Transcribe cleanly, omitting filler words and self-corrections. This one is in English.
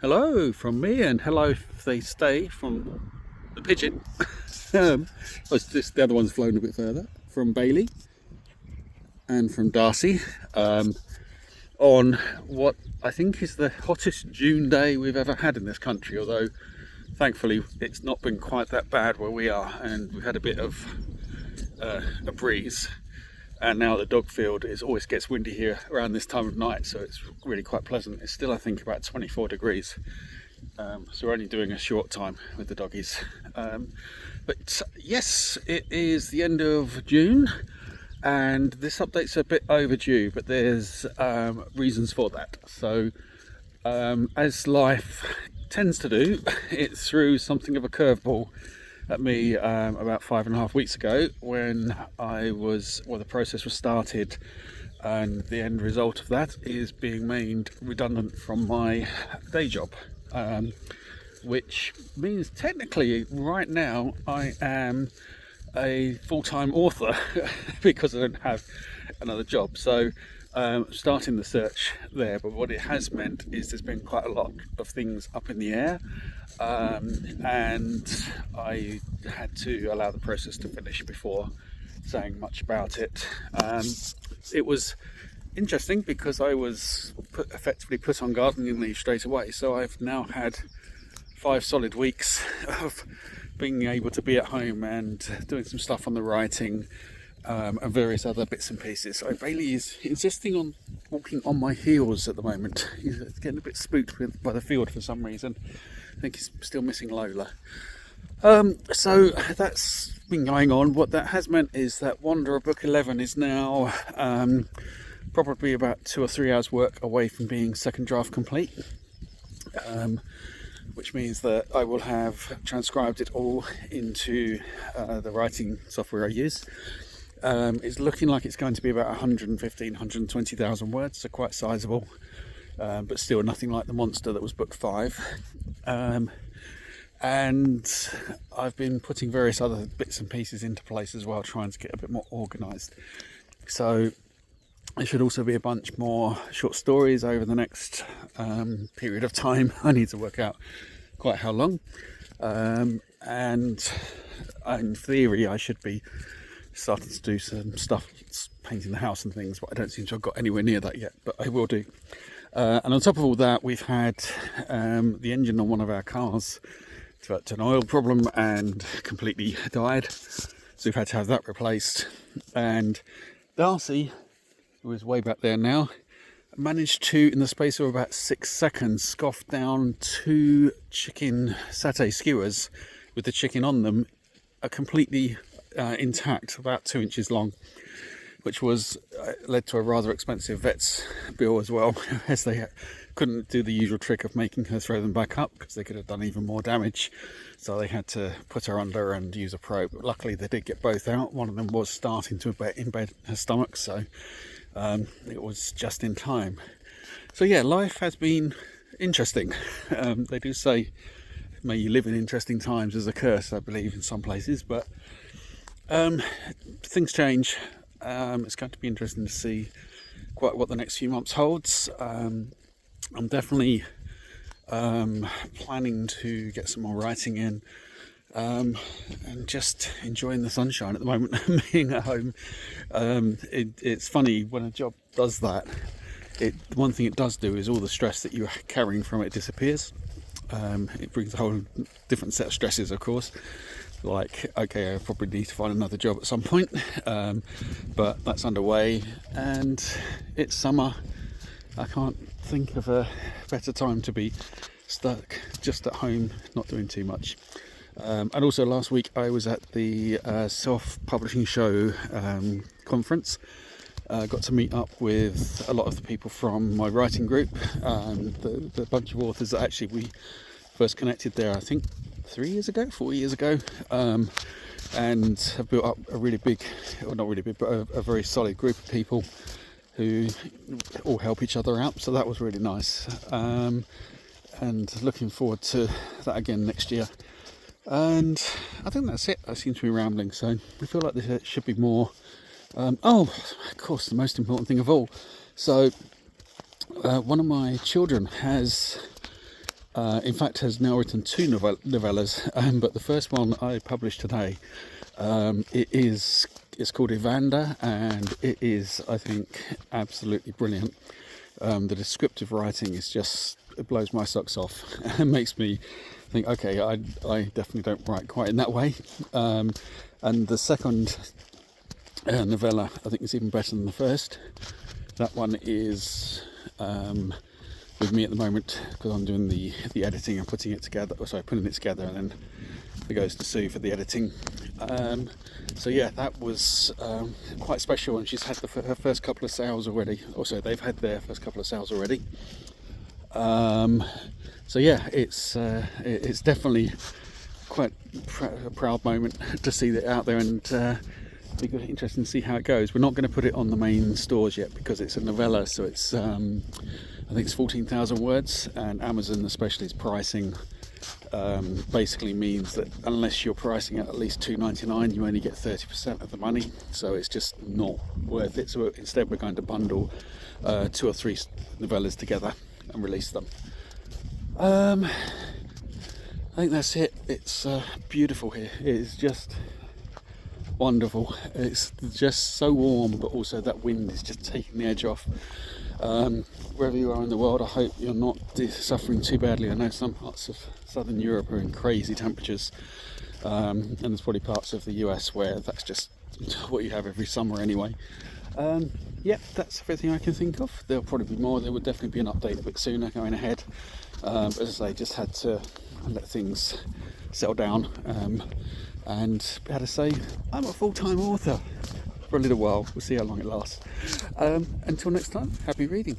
Hello from me, and hello if they stay from the pigeon. The other one's flown a bit further, from Bailey and from Darcy, on what I think is the hottest June day we've ever had in this country, although thankfully it's not been quite that bad where we are, and we've had a bit of a breeze. And now the dog field always gets windy here around this time of night, so it's really quite pleasant. It's still, I think, about 24 degrees, so we're only doing a short time with the doggies. But yes, it is the end of June, and this update's a bit overdue, but there's reasons for that. So as life tends to do, it threw something of a curveball at me about 5.5 weeks ago, when the process was started, and the end result of that is being made redundant from my day job, which means technically right now I am a full-time author because I don't have another job. So starting the search there, but what it has meant is there's been quite a lot of things up in the air, and I had to allow the process to finish before saying much about it. It was interesting because I was effectively put on gardening leave straight away, so I've now had 5 solid weeks of being able to be at home and doing some stuff on the writing, and various other bits and pieces. So Bailey is insisting on walking on my heels at the moment. He's getting a bit spooked by the field for some reason. I think he's still missing Lola. So that's been going on. What that has meant is that Wanderer Book 11 is now probably about 2 or 3 hours work away from being second draft complete, which means that I will have transcribed it all into the writing software I use. It's looking like it's going to be about 120,000 words, so quite sizable, but still nothing like the monster that was book 5. And I've been putting various other bits and pieces into place as well, trying to get a bit more organised. So there should also be a bunch more short stories over the next period of time. I need to work out quite how long. And in theory, I should be starting to do some stuff, painting the house and things, but I don't seem to have got anywhere near that yet, but I will do. And on top of all that, we've had the engine on one of our cars developed an oil problem and completely died, so we've had to have that replaced. And Darcy, who is way back there now, managed to, in the space of about 6 seconds, scoff down 2 chicken satay skewers with the chicken on them, are completely intact, about 2 inches long, which was led to a rather expensive vet's bill as well, as they couldn't do the usual trick of making her throw them back up, because they could have done even more damage. So they had to put her under and use a probe. But luckily they did get both out. One of them was starting to embed her stomach, so it was just in time. So yeah, life has been interesting. They do say, may you live in interesting times, as a curse, I believe, in some places, but things change. It's going to be interesting to see quite what the next few months holds. I'm definitely planning to get some more writing in, and just enjoying the sunshine at the moment, being at home. It's funny when a job does that. One thing it does do is all the stress that you're carrying from it disappears. It brings a whole different set of stresses, of course. Like, okay, I probably need to find another job at some point, but that's underway, and it's summer. I can't think of a better time to be stuck just at home, not doing too much. And also last week I was at the self-publishing show conference. Got to meet up with a lot of the people from my writing group, the bunch of authors that actually we first connected there, I think 4 years ago, and have built up a really big, or not really big, but a very solid group of people who all help each other out. So that was really nice, and looking forward to that again next year. And I think that's it. I seem to be rambling, so I feel like there should be more. Of course, the most important thing of all. So one of my children has In fact, has now written two novellas, but the first one I published today, it's called Evander, and it is, I think, absolutely brilliant. The descriptive writing is just, it blows my socks off. It makes me think, okay, I definitely don't write quite in that way. And the second novella, I think, is even better than the first. That one is with me at the moment because I'm doing the editing and putting it together. Or sorry, putting it together, and then it goes to Sue for the editing. So yeah, that was quite special, and she's had her first couple of sales already. Also, they've had their first couple of sales already. So yeah, it's definitely quite a proud moment to see that out there, and it'll be interesting to see how it goes. We're not going to put it on the main stores yet because it's a novella, so it's I think it's 14,000 words, and Amazon especially is pricing basically means that unless you're pricing at least $2.99, you only get 30% of the money, so it's just not worth it. So instead we're going to bundle 2 or 3 novellas together and release them. I think that's it. It's beautiful here. It's just wonderful. It's just so warm, but also that wind is just taking the edge off. Wherever you are in the world, I hope you're not suffering too badly. I know some parts of southern Europe are in crazy temperatures, and there's probably parts of the US where that's just what you have every summer anyway. Yeah, that's everything I can think of. There'll probably be more. There will definitely be an update a bit sooner going ahead. As I say, just had to let things settle down, and how to say, I'm a full-time author for a little while. We'll see how long it lasts. Until next time, happy reading.